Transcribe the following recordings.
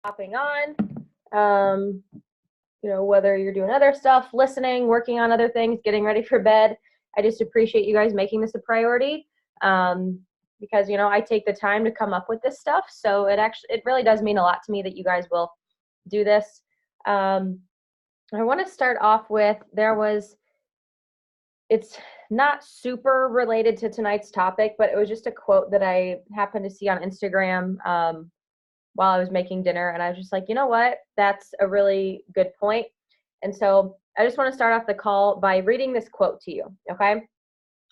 hopping on. Um, whether you're doing other stuff, listening, working on other things, getting ready for bed. I just appreciate you guys making this a priority. Because I take the time to come up with this stuff, so it really does mean a lot to me that you guys will do this. I want to start off with it's not super related to tonight's topic, but it was just a quote that I happened to see on Instagram while I was making dinner, and I was just like, you know what, that's a really good point. And so I just want to start off the call by reading this quote to you, okay?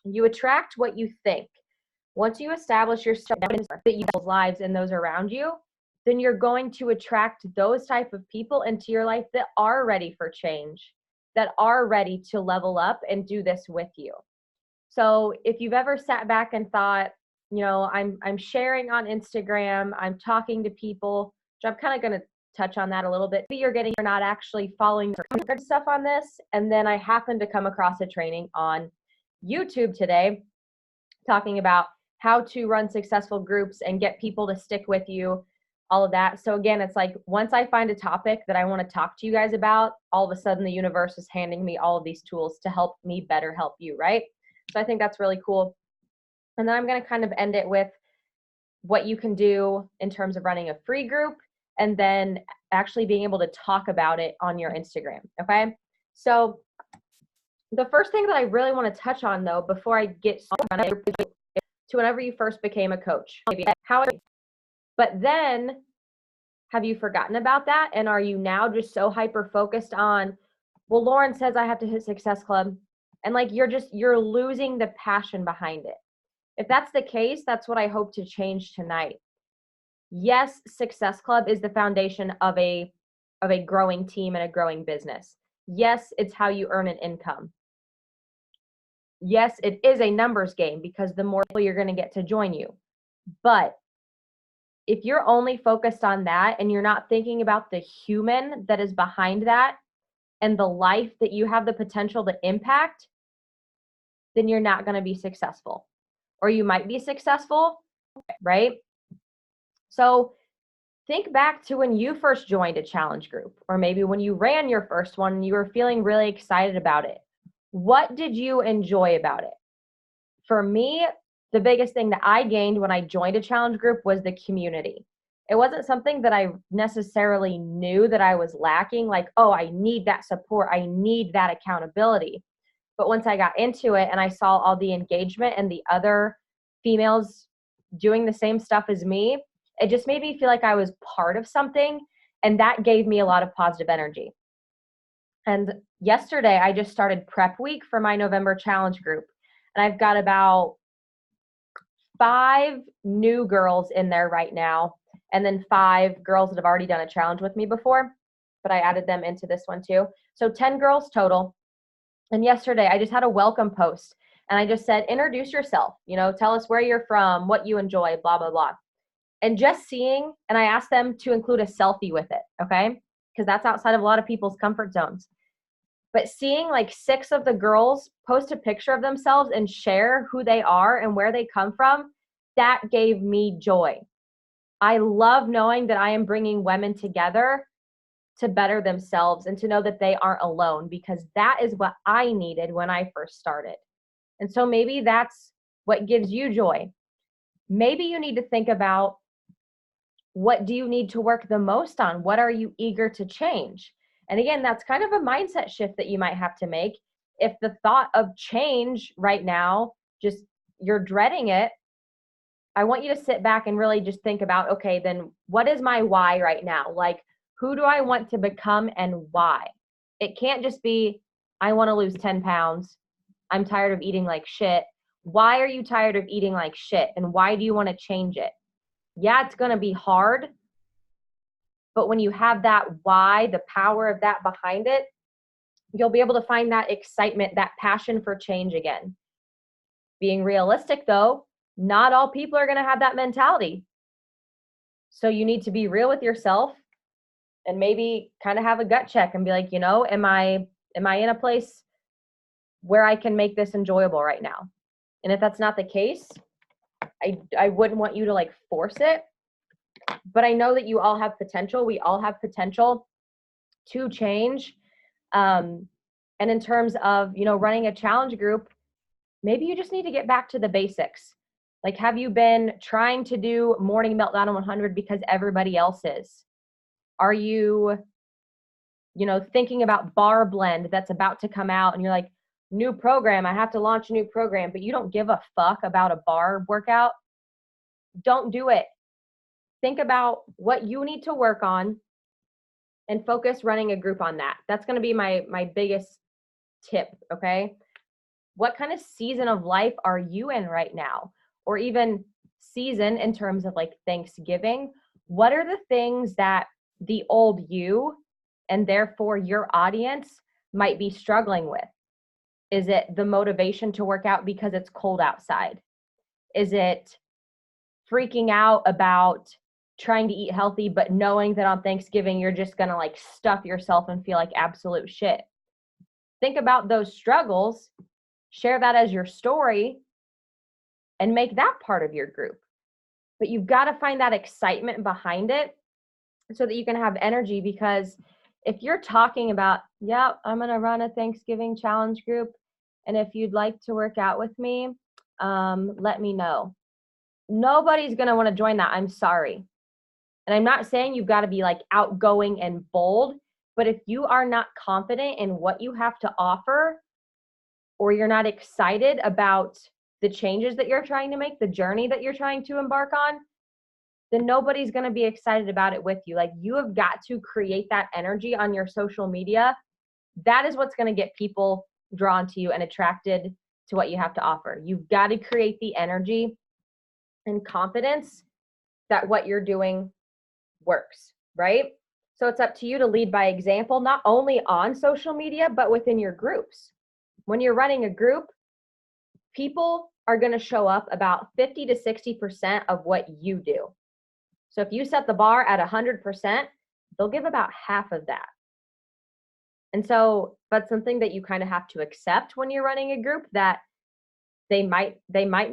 You attract what you think. Once you establish yourself that people's lives and those around you, then you're going to attract those type of people into your life that are ready for change, that are ready to level up and do this with you. So if you've ever sat back and thought, I'm sharing on Instagram, I'm talking to people, which I'm kind of going to touch on that a little bit. Maybe you're not actually following stuff on this. And then I happened to come across a training on YouTube today talking about how to run successful groups and get people to stick with you, all of that. So again, it's like once I find a topic that I want to talk to you guys about, all of a sudden the universe is handing me all of these tools to help me better help you, right? So I think that's really cool. And then I'm going to kind of end it with what you can do in terms of running a free group and then actually being able to talk about it on your Instagram, okay? So the first thing that I really want to touch on, though, before I get started, to whenever you first became a coach. But then, have you forgotten about that? And are you now just so hyper-focused on, well, Lauren says I have to hit Success Club, and like you're losing the passion behind it. If that's the case, that's what I hope to change tonight. Yes, Success Club is the foundation of a growing team and a growing business. Yes, it's how you earn an income. Yes, it is a numbers game because the more people you're going to get to join you. But if you're only focused on that and you're not thinking about the human that is behind that and the life that you have the potential to impact, then you're not going to be successful. Or you might be successful, right? So think back to when you first joined a challenge group, or maybe when you ran your first one and you were feeling really excited about it. What did you enjoy about it? For me, the biggest thing that I gained when I joined a challenge group was the community. It wasn't something that I necessarily knew that I was lacking, like, oh, I need that support, I need that accountability. But once I got into it and I saw all the engagement and the other females doing the same stuff as me, it just made me feel like I was part of something, and that gave me a lot of positive energy. And yesterday, I just started prep week for my November challenge group. And I've got about 5 new girls in there right now, and then 5 girls that have already done a challenge with me before, but I added them into this one too. So 10 girls total. And yesterday, I just had a welcome post, and I just said, introduce yourself, tell us where you're from, what you enjoy, blah, blah, blah. And just seeing, and I asked them to include a selfie with it, okay? Because that's outside of a lot of people's comfort zones. But seeing like 6 of the girls post a picture of themselves and share who they are and where they come from, that gave me joy. I love knowing that I am bringing women together to better themselves and to know that they aren't alone, because that is what I needed when I first started. And so maybe that's what gives you joy. Maybe you need to think about, what do you need to work the most on? What are you eager to change? And again, that's kind of a mindset shift that you might have to make. If the thought of change right now, just you're dreading it, I want you to sit back and really just think about, okay, then what is my why right now? Like, who do I want to become and why? It can't just be, I want to lose 10 pounds. I'm tired of eating like shit. Why are you tired of eating like shit? And why do you want to change it? Yeah, it's going to be hard. But when you have that why, the power of that behind it, you'll be able to find that excitement, that passion for change again. Being realistic, though, not all people are going to have that mentality. So you need to be real with yourself and maybe kind of have a gut check and be like, am I in a place where I can make this enjoyable right now? And if that's not the case, I wouldn't want you to like force it. but I know that you all have potential. We all have potential to change. And in terms of, running a challenge group, maybe you just need to get back to the basics. Like, have you been trying to do morning meltdown on 100 because everybody else is? Are you, thinking about bar blend that's about to come out and you're like, new program, I have to launch a new program, but you don't give a fuck about a bar workout? Don't do it. Think about what you need to work on and focus running a group on that. That's going to be my biggest tip, okay? What kind of season of life are you in right now? Or even season in terms of like Thanksgiving. What are the things that the old you and therefore your audience might be struggling with? Is it the motivation to work out because it's cold outside? Is it freaking out about trying to eat healthy, but knowing that on Thanksgiving, you're just going to like stuff yourself and feel like absolute shit? Think about those struggles, share that as your story, and make that part of your group. But you've got to find that excitement behind it so that you can have energy, because if you're talking about, yeah, I'm going to run a Thanksgiving challenge group, and if you'd like to work out with me, let me know. Nobody's going to want to join that. I'm sorry. And I'm not saying you've got to be like outgoing and bold, but if you are not confident in what you have to offer, or you're not excited about the changes that you're trying to make, the journey that you're trying to embark on, then nobody's going to be excited about it with you. Like, you have got to create that energy on your social media. That is what's going to get people drawn to you and attracted to what you have to offer. You've got to create the energy and confidence that what you're doing works, right? So it's up to you to lead by example, not only on social media, but within your groups. When you're running a group, people are going to show up about 50 to 60% of what you do. So if you set the bar at 100%, they'll give about half of that. And so that's something that you kind of have to accept when you're running a group, that they might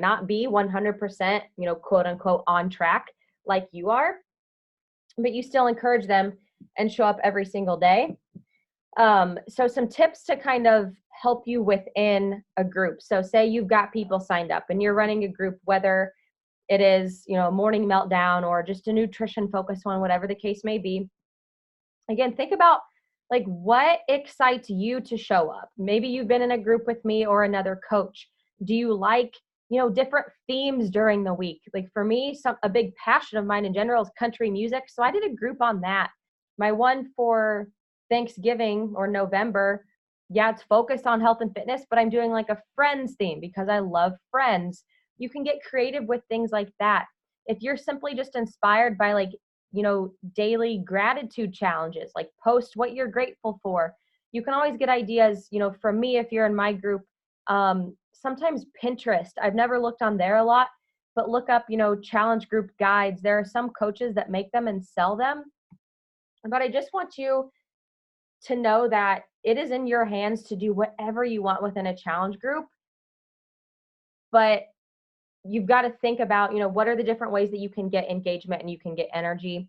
not be 100%, quote unquote, on track like you are, but you still encourage them and show up every single day. So some tips to kind of help you within a group. So say you've got people signed up and you're running a group, whether it is, a morning meltdown or just a nutrition focused one, whatever the case may be. Again, think about like what excites you to show up. Maybe you've been in a group with me or another coach. Do you like, different themes during the week? Like for me, a big passion of mine in general is country music. So I did a group on that. My one for Thanksgiving or November, yeah, it's focused on health and fitness, but I'm doing like a Friends theme because I love Friends. You can get creative with things like that. If you're simply just inspired by like, daily gratitude challenges, like post what you're grateful for. You can always get ideas, from me if you're in my group. Sometimes Pinterest, I've never looked on there a lot, but look up, challenge group guides. There are some coaches that make them and sell them. But I just want you to know that it is in your hands to do whatever you want within a challenge group. But you've got to think about, what are the different ways that you can get engagement and you can get energy.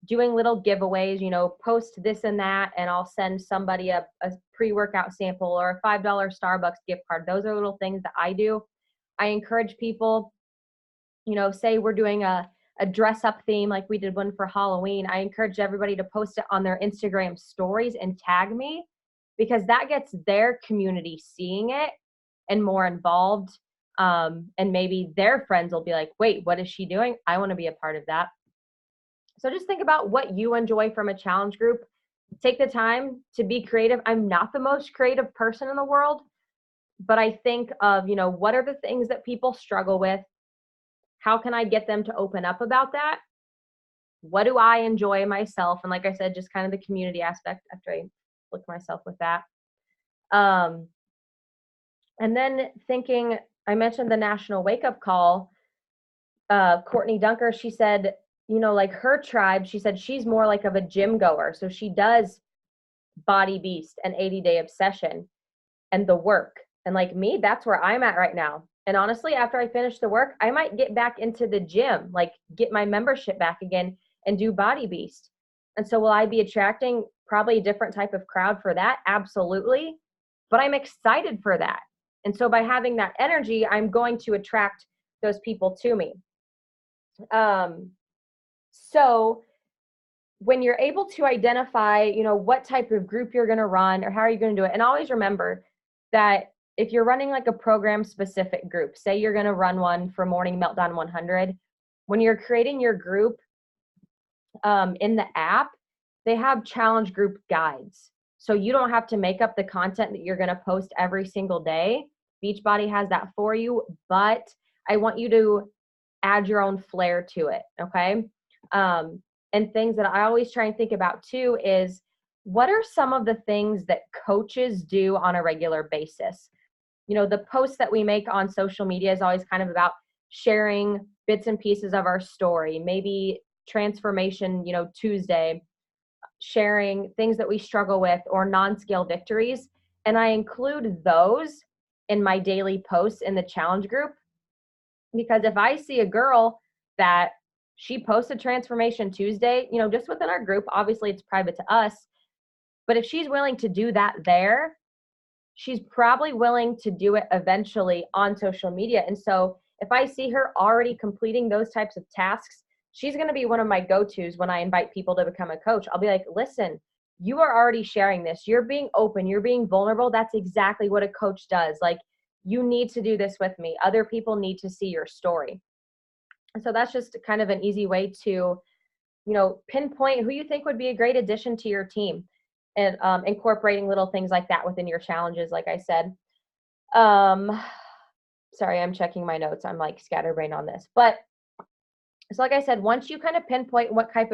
Doing little giveaways, post this and that, and I'll send somebody a pre-workout sample or a $5 Starbucks gift card. Those are little things that I do. I encourage people, say we're doing a dress up theme like we did one for Halloween. I encourage everybody to post it on their Instagram stories and tag me, because that gets their community seeing it and more involved. And maybe their friends will be like, wait, what is she doing? I want to be a part of that. So just think about what you enjoy from a challenge group. Take the time to be creative. I'm not the most creative person in the world, but I think of, what are the things that people struggle with? How can I get them to open up about that? What do I enjoy myself? And like I said, just kind of the community aspect after I look myself with that. And then thinking, I mentioned the National Wake Up Call. Courtney Dunker, she said, like her tribe, she said she's more like of a gym goer. So she does Body Beast and 80-Day Obsession and the work. And like me, that's where I'm at right now. And honestly, after I finish the work, I might get back into the gym, like get my membership back again and do Body Beast. And so will I be attracting probably a different type of crowd for that? Absolutely. But I'm excited for that. And so by having that energy, I'm going to attract those people to me. So when you're able to identify, what type of group you're going to run or how are you going to do it, and always remember that if you're running like a program specific group, say you're going to run one for Morning Meltdown 100, when you're creating your group in the app, they have challenge group guides. So you don't have to make up the content that you're going to post every single day. Beachbody has that for you, but I want you to add your own flair to it, okay? And things that I always try and think about too is, what are some of the things that coaches do on a regular basis? The posts that we make on social media is always kind of about sharing bits and pieces of our story, maybe transformation, Tuesday, sharing things that we struggle with or non-scale victories. And I include those in my daily posts in the challenge group, because if I see a girl that she posted Transformation Tuesday, just within our group, obviously it's private to us, but if she's willing to do that there, she's probably willing to do it eventually on social media. And so if I see her already completing those types of tasks, she's going to be one of my go-tos when I invite people to become a coach. I'll be like, listen, you are already sharing this. You're being open. You're being vulnerable. That's exactly what a coach does. Like, you need to do this with me. Other people need to see your story. And so that's just kind of an easy way to, pinpoint who you think would be a great addition to your team, and incorporating little things like that within your challenges, like I said. Sorry, I'm checking my notes. I'm like scatterbrained on this. But so like I said, once you kind of pinpoint what type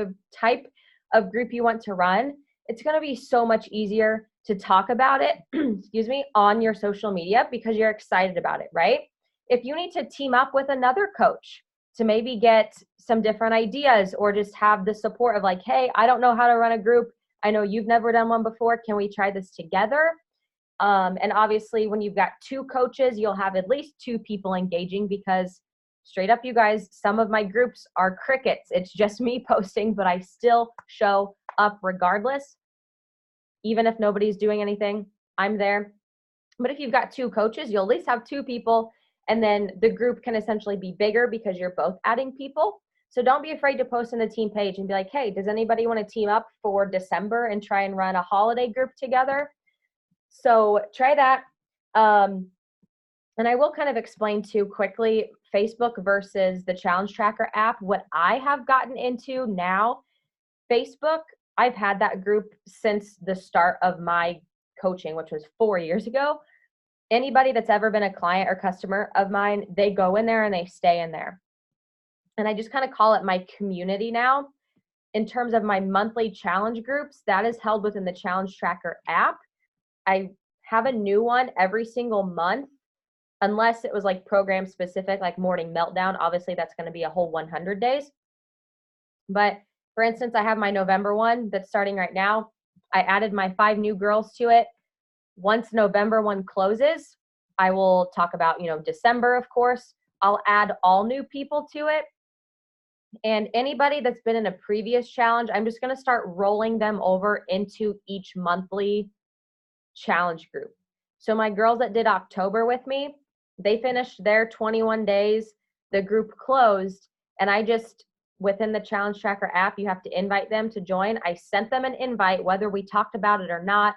of group you want to run, it's going to be so much easier to talk about it, excuse me, on your social media, because you're excited about it, right? If you need to team up with another coach to maybe get some different ideas, or just have the support of like, hey, I don't know how to run a group. I know you've never done one before. Can we try this together? And obviously when you've got two coaches, you'll have at least two people engaging, because straight up, you guys, some of my groups are crickets. It's just me posting, but I still show up regardless. Even if nobody's doing anything, I'm there. But if you've got two coaches, you'll at least have two people, and then the group can essentially be bigger because you're both adding people. So don't be afraid to post in the team page and be like, hey, does anybody want to team up for December and try and run a holiday group together? So try that. And I will kind of explain too quickly, Facebook versus the Challenge Tracker app, what I have gotten into now. Facebook, I've had that group since the start of my coaching, which was 4 years ago. Anybody that's ever been a client or customer of mine, they go in there and they stay in there. And I just kind of call it my community now. In terms of my monthly challenge groups, that is held within the Challenge Tracker app. I have a new one every single month, unless it was like program specific, like Morning Meltdown. Obviously, that's going to be a whole 100 days. But for instance, I have my November one that's starting right now. I added my 5 new girls to it. Once November one closes, I will talk about, December, of course. I'll add all new people to it. And anybody that's been in a previous challenge, I'm just going to start rolling them over into each monthly challenge group. So my girls that did October with me, they finished their 21 days, the group closed, and I just, within the Challenge Tracker app, you have to invite them to join. I sent them an invite, whether we talked about it or not.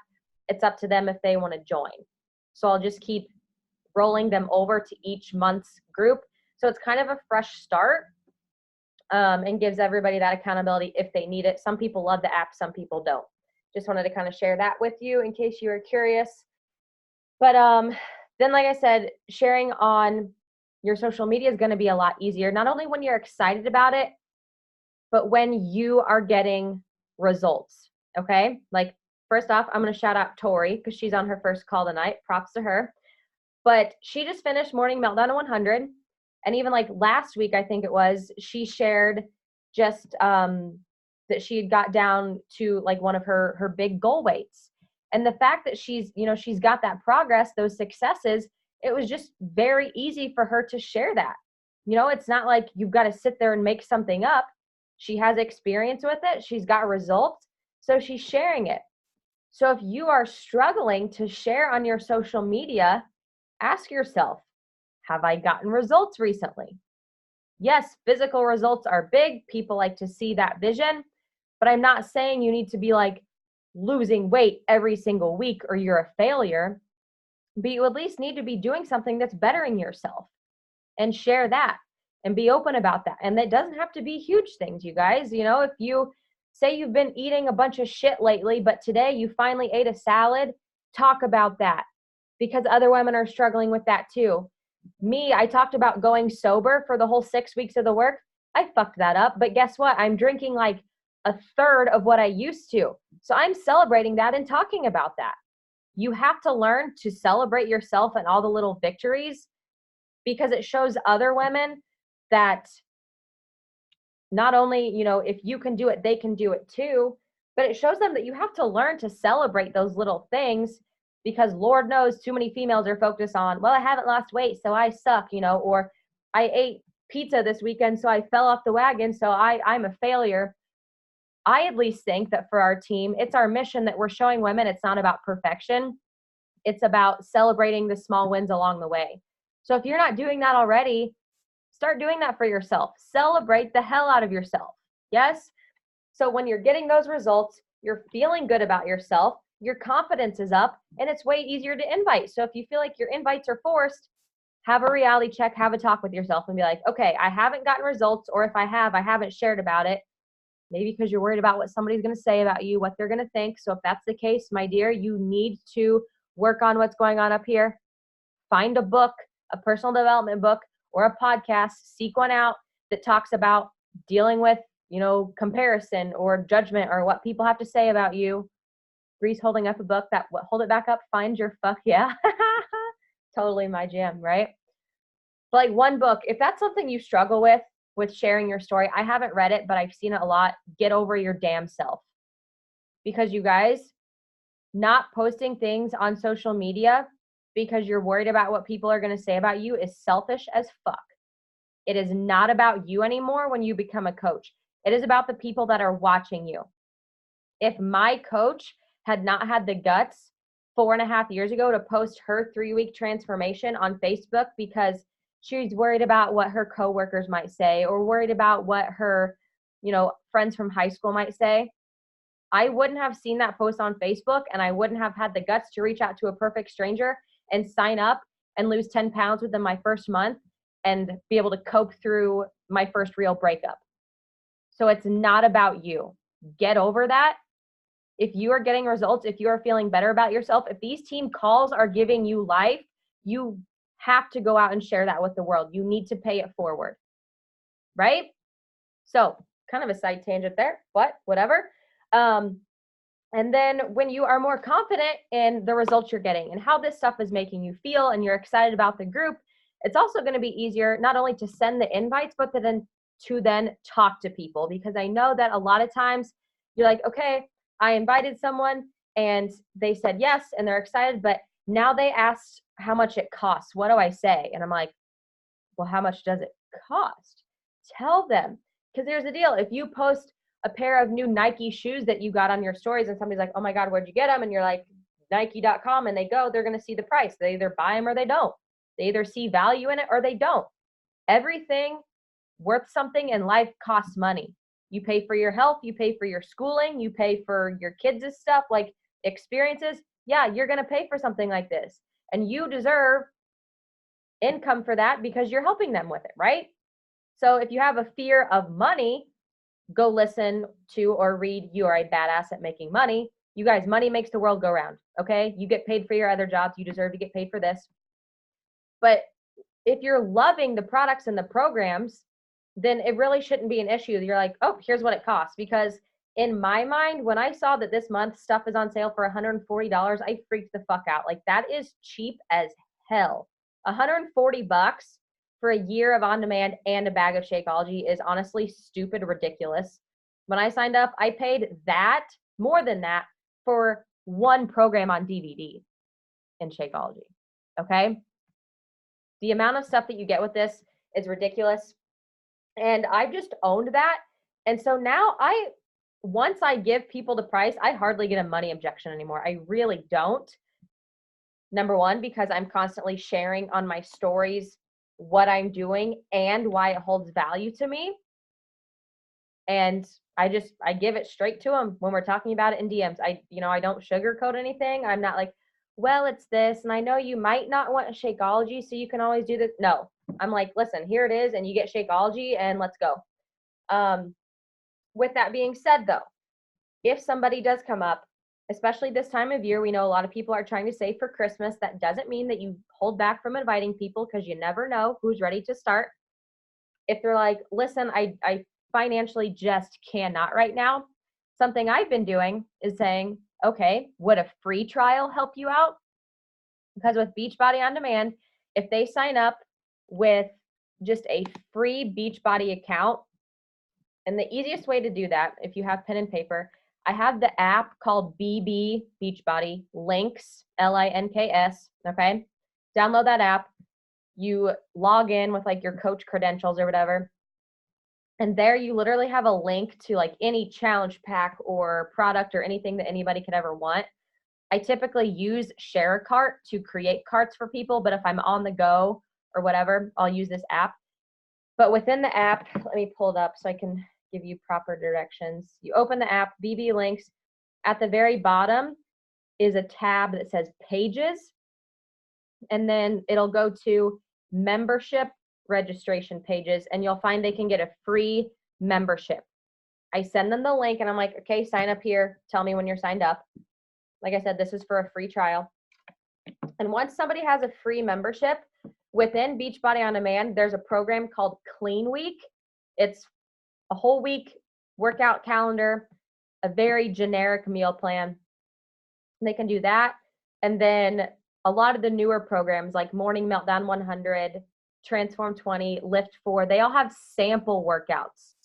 It's up to them if they want to join. So I'll just keep rolling them over to each month's group. So it's kind of a fresh start, and gives everybody that accountability if they need it. Some people love the app, some people don't. Just wanted to kind of share that with you in case you were curious. But then, like I said, sharing on your social media is going to be a lot easier, not only when you're excited about it, but when you are getting results, okay? Like, first off, I'm going to shout out Tori because she's on her first call tonight. Props to her. But she just finished Morning Meltdown 100. And even like last week, I think it was, she shared just that she had got down to like one of her big goal weights. And the fact that she's got that progress, those successes, it was just very easy for her to share that. It's not like you've got to sit there and make something up. She has experience with it. She's got results. So she's sharing it. So if you are struggling to share on your social media, ask yourself, have I gotten results recently? Yes, physical results are big. People like to see that vision, but I'm not saying you need to be like losing weight every single week or you're a failure, but you at least need to be doing something that's bettering yourself and share that and be open about that. And that doesn't have to be huge things, you guys. You know, if you say you've been eating a bunch of shit lately, but today you finally ate a salad, talk about that because other women are struggling with that too. Me, I talked about going sober for the whole 6 weeks of the work. I fucked that up, but guess what? I'm drinking like a third of what I used to. So I'm celebrating that and talking about that. You have to learn to celebrate yourself and all the little victories because it shows other women that not only, you know, if you can do it, they can do it too, but it shows them that you have to learn to celebrate those little things because Lord knows too many females are focused on, well, I haven't lost weight, so I suck, you know, or I ate pizza this weekend, so I fell off the wagon, so I'm a failure. I at least think that for our team, it's our mission that we're showing women it's not about perfection. It's about celebrating the small wins along the way. So if you're not doing that already, start doing that for yourself. Celebrate the hell out of yourself. Yes? So when you're getting those results, you're feeling good about yourself, your confidence is up, and it's way easier to invite. So if you feel like your invites are forced, have a reality check, have a talk with yourself and be like, okay, I haven't gotten results, or if I have, I haven't shared about it. Maybe because you're worried about what somebody's going to say about you, what they're going to think. So if that's the case, my dear, you need to work on what's going on up here. Find a book, a personal development book, or a podcast, seek one out that talks about dealing with, you know, comparison or judgment or what people have to say about you. Bree's holding up a book that, hold it back up, find your fuck, yeah. Totally my jam, right? But like one book, if that's something you struggle with sharing your story, I haven't read it, but I've seen it a lot. Get Over Your Damn Self. Because you guys, not posting things on social media because you're worried about what people are going to say about you is selfish as fuck. It is not about you anymore when you become a coach. It is about the people that are watching you. If my coach had not had the guts 4.5 years ago to post her 3-week transformation on Facebook because she's worried about what her coworkers might say or worried about what her, you know, friends from high school might say, I wouldn't have seen that post on Facebook and I wouldn't have had the guts to reach out to a perfect stranger and sign up and lose 10 pounds within my first month and be able to cope through my first real breakup. So it's not about you. Get over that. If you are getting results, if you are feeling better about yourself, if these team calls are giving you life, you have to go out and share that with the world. You need to pay it forward, right? So kind of a side tangent there, but whatever. And then when you are more confident in the results you're getting and how this stuff is making you feel and you're excited about the group, it's also going to be easier not only to send the invites, but to then talk to people. Because I know that a lot of times you're like, okay, I invited someone and they said yes and they're excited, but now they asked how much it costs. What do I say? And I'm like, well, how much does it cost? Tell them. Because here's the deal. If you post a pair of new Nike shoes that you got on your stories and somebody's like, oh my God, where'd you get them? And you're like, Nike.com, and they go, they're going to see the price. They either buy them or they don't. They either see value in it or they don't. Everything worth something in life costs money. You pay for your health, you pay for your schooling, you pay for your kids' stuff, like experiences. Yeah, you're going to pay for something like this. And you deserve income for that because you're helping them with it, right? So if you have a fear of money, go listen to or read You Are a Badass at Making Money. You guys, money makes the world go round, okay? You get paid for your other jobs. You deserve to get paid for this. But if you're loving the products and the programs, then it really shouldn't be an issue. You're like, oh, here's what it costs. Because in my mind, when I saw that this month stuff is on sale for $140, I freaked the fuck out. Like, that is cheap as hell. $140 for a year of on-demand and a bag of Shakeology is honestly stupid ridiculous. When I signed up, I paid that, more than that, for one program on DVD in Shakeology, okay? The amount of stuff that you get with this is ridiculous. And I've just owned that. And so now once I give people the price, I hardly get a money objection anymore. I really don't. Number one, because I'm constantly sharing on my stories what I'm doing and why it holds value to me. And I give it straight to them when we're talking about it in DMs. I don't sugarcoat anything. I'm not like, well, it's this, and I know you might not want a Shakeology, so you can always do this. No, I'm like, listen, here it is, and you get Shakeology, and let's go. With that being said, though, if somebody does come up, especially this time of year, we know a lot of people are trying to save for Christmas. That doesn't mean that you hold back from inviting people, because you never know who's ready to start. If they're like, listen, I financially just cannot right now, something I've been doing is saying, okay, would a free trial help you out? Because with Beachbody On Demand, if they sign up with just a free Beachbody account, and the easiest way to do that, if you have pen and paper, I have the app called BB Beachbody Links, Links. Okay. Download that app. You log in with like your coach credentials or whatever. And there you literally have a link to like any challenge pack or product or anything that anybody could ever want. I typically use Share a Cart to create carts for people, but if I'm on the go or whatever, I'll use this app. But within the app, let me pull it up so I can give you proper directions. You open the app, BB Links. At the very bottom is a tab that says Pages, and then it'll go to Membership Registration Pages, and you'll find they can get a free membership. I send them the link, and I'm like, okay, sign up here. Tell me when you're signed up. Like I said, this is for a free trial. And once somebody has a free membership, within Beachbody On Demand, there's a program called Clean Week. It's a whole week workout calendar, a very generic meal plan. They can do that. And then a lot of the newer programs like Morning Meltdown 100, Transform 20, Lift 4, they all have sample workouts.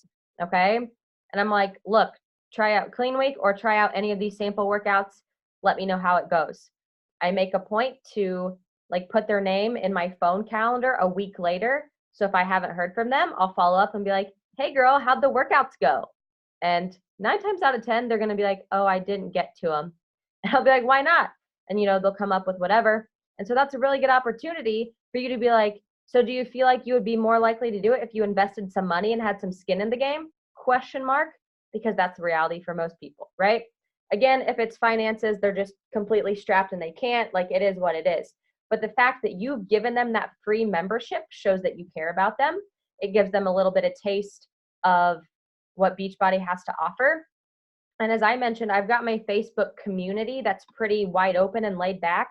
Okay. And I'm like, look, try out Clean Week or try out any of these sample workouts. Let me know how it goes. I make a point to like put their name in my phone calendar a week later. So if I haven't heard from them, I'll follow up and be like, hey girl, how'd the workouts go? And 9 times out of 10, they're going to be like, oh, I didn't get to them. And I'll be like, why not? And, they'll come up with whatever. And so that's a really good opportunity for you to be like, so do you feel like you would be more likely to do it if you invested some money and had some skin in the game? Question mark, because that's the reality for most people, right? Again, if it's finances, they're just completely strapped and they can't, like it is what it is. But the fact that you've given them that free membership shows that you care about them. It gives them a little bit of taste of what Beachbody has to offer. And as I mentioned, I've got my Facebook community that's pretty wide open and laid back.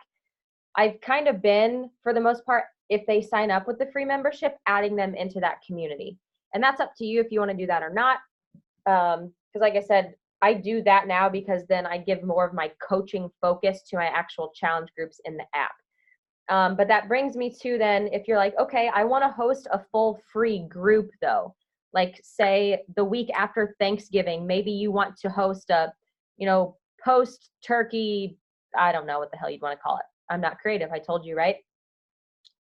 I've kind of been, for the most part, if they sign up with the free membership, adding them into that community. And that's up to you if you want to do that or not. Because like I said, I do that now because then I give more of my coaching focus to my actual challenge groups in the app. But that brings me to then, if you're like, okay, I want to host a full free group though, like say the week after Thanksgiving, maybe you want to host a, post turkey, I don't know what the hell you'd want to call it. I'm not creative. I told you, right?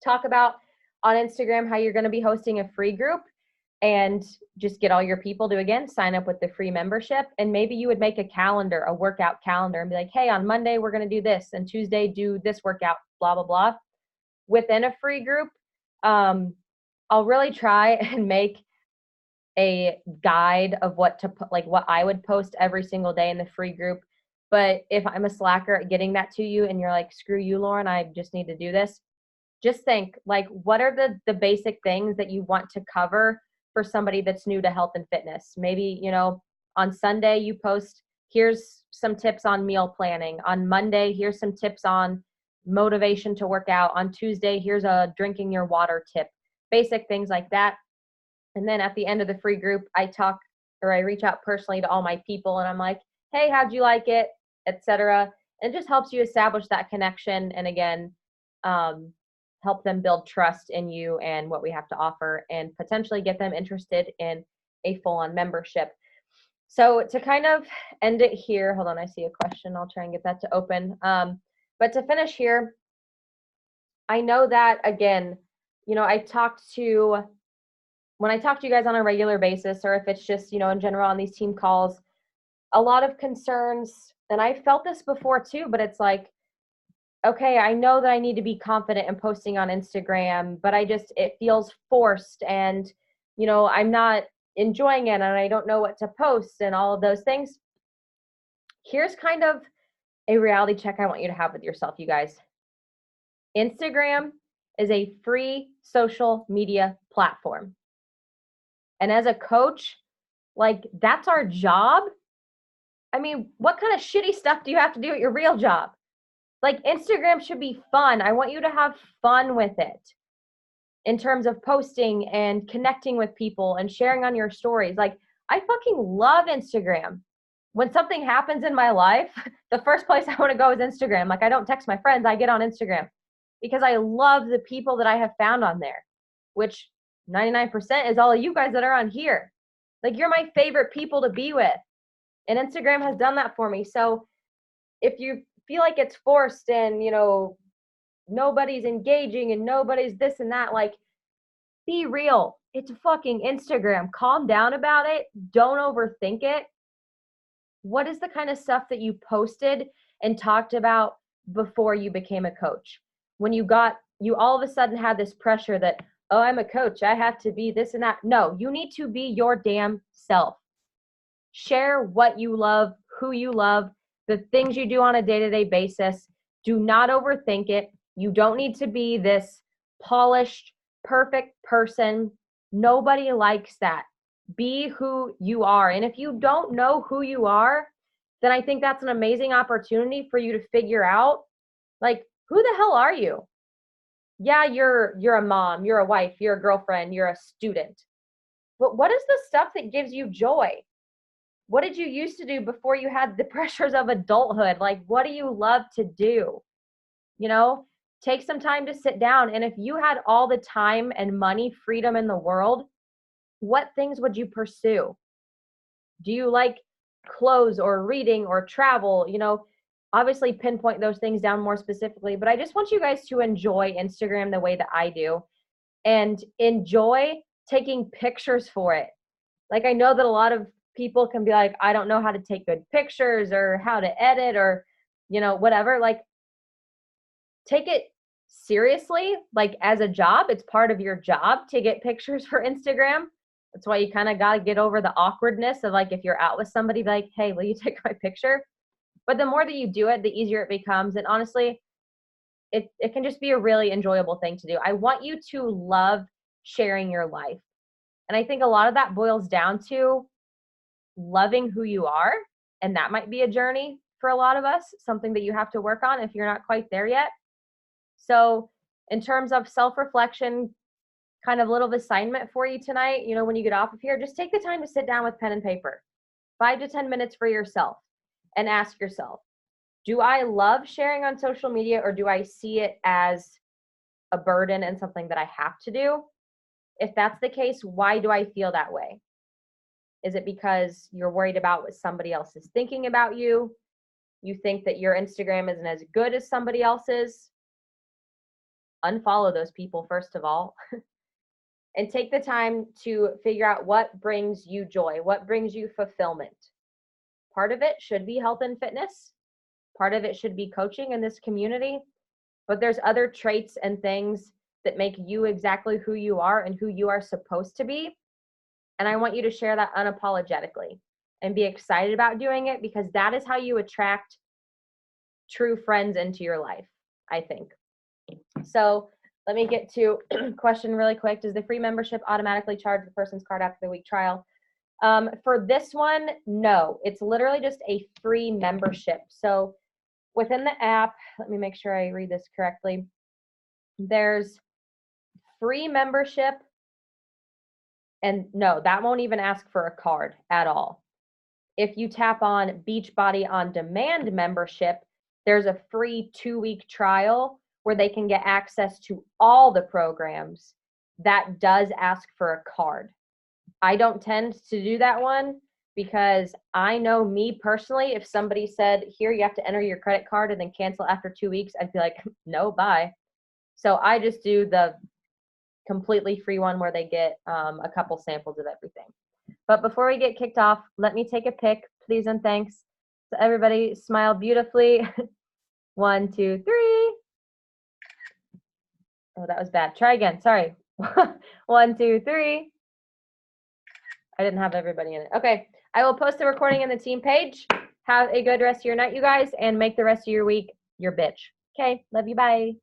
Talk about on Instagram how you're going to be hosting a free group and just get all your people to, again, sign up with the free membership. And maybe you would make a calendar, a workout calendar, and be like, hey, on Monday, we're going to do this, and Tuesday, do this workout, blah, blah, blah. Within a free group, I'll really try and make a guide of what to put, like what I would post every single day in the free group. But if I'm a slacker at getting that to you and you're like, screw you, Lauren, I just need to do this, just think like, what are the basic things that you want to cover for somebody that's new to health and fitness? Maybe, on Sunday you post, here's some tips on meal planning. On Monday, here's some tips on motivation to work out. On Tuesday, here's a drinking your water tip, basic things like that. And then at the end of the free group, I reach out personally to all my people and I'm like, hey, how'd you like it, etc. And it just helps you establish that connection. And again, help them build trust in you and what we have to offer and potentially get them interested in a full-on membership. So to kind of end it here, hold on, I see a question. I'll try and get that to open. But to finish here, I know that, again, I talked to when I talk to you guys on a regular basis, or if it's just, in general on these team calls, a lot of concerns, and I felt this before too, but it's like, okay, I know that I need to be confident in posting on Instagram, but it feels forced, and, I'm not enjoying it, and I don't know what to post and all of those things. Here's kind of a reality check I want you to have with yourself, you guys. Instagram is a free social media platform. And as a coach, like, that's our job. I mean, what kind of shitty stuff do you have to do at your real job? Like, Instagram should be fun. I want you to have fun with it in terms of posting and connecting with people and sharing on your stories. Like, I fucking love Instagram. When something happens in my life, the first place I want to go is Instagram. Like, I don't text my friends, I get on Instagram because I love the people that I have found on there, which 99% is all of you guys that are on here. Like, you're my favorite people to be with. And Instagram has done that for me. So if you feel like it's forced and, nobody's engaging and nobody's this and that, like, be real. It's fucking Instagram. Calm down about it. Don't overthink it. What is the kind of stuff that you posted and talked about before you became a coach? When you all of a sudden had this pressure that, oh, I'm a coach, I have to be this and that. No, you need to be your damn self. Share what you love, who you love, the things you do on a day-to-day basis. Do not overthink it. You don't need to be this polished, perfect person. Nobody likes that. Be who you are. And if you don't know who you are, then I think that's an amazing opportunity for you to figure out, like, who the hell are you? Yeah, you're a mom, you're a wife, you're a girlfriend, you're a student. But what is the stuff that gives you joy? What did you used to do before you had the pressures of adulthood? Like, what do you love to do? Take some time to sit down. And if you had all the time and money, freedom in the world, what things would you pursue? Do you like clothes or reading or travel? Obviously pinpoint those things down more specifically, but I just want you guys to enjoy Instagram the way that I do and enjoy taking pictures for it. Like, I know that a lot of people can be like, I don't know how to take good pictures or how to edit or, whatever. Like, take it seriously, like, as a job. It's part of your job to get pictures for Instagram. That's why you kind of got to get over the awkwardness of, like, if you're out with somebody, like, hey, will you take my picture? But the more that you do it, the easier it becomes. And honestly, it can just be a really enjoyable thing to do. I want you to love sharing your life. And I think a lot of that boils down to loving who you are. And that might be a journey for a lot of us, something that you have to work on if you're not quite there yet. So in terms of self-reflection, kind of little assignment for you tonight, when you get off of here, just take the time to sit down with pen and paper, 5 to 10 minutes for yourself, and ask yourself, do I love sharing on social media, or do I see it as a burden and something that I have to do? If that's the case, why do I feel that way? Is it because you're worried about what somebody else is thinking about you? You think that your Instagram isn't as good as somebody else's? Unfollow those people, first of all. And take the time to figure out what brings you joy, what brings you fulfillment. Part of it should be health and fitness. Part of it should be coaching in this community. But there's other traits and things that make you exactly who you are and who you are supposed to be. And I want you to share that unapologetically and be excited about doing it, because that is how you attract true friends into your life, I think. So let me get to question really quick. Does the free membership automatically charge the person's card after the week trial? For this one, no. It's literally just a free membership. So within the app, let me make sure I read this correctly. There's free membership. And no, that won't even ask for a card at all. If you tap on Beachbody On Demand membership, there's a free 2-week trial where they can get access to all the programs. That does ask for a card. I don't tend to do that one because I know, me personally, if somebody said, here, you have to enter your credit card and then cancel after 2 weeks, I'd be like, no, bye. So I just do the completely free one where they get a couple samples of everything. But before we get kicked off, let me take a pic, please and thanks. So everybody smile beautifully. 1, 2, 3. Oh, that was bad. Try again. Sorry. 1, 2, 3. I didn't have everybody in it. Okay. I will post the recording in the team page. Have a good rest of your night, you guys, and make the rest of your week your bitch. Okay. Love you. Bye.